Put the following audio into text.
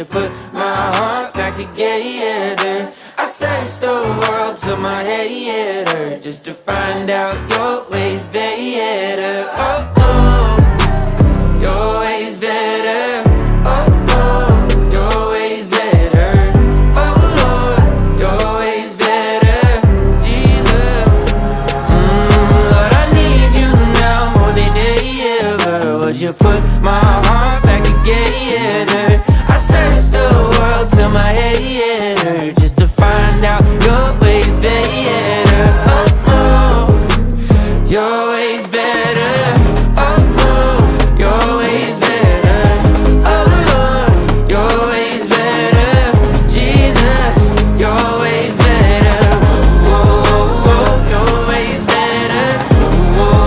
put my heart back together? I searched the world till my head hurt, just to find out your ways better. Oh, oh, your ways better. Oh, oh, your ways better. Oh, Lord, your ways better. Jesus, Lord, I need you now more than ever. Would you put my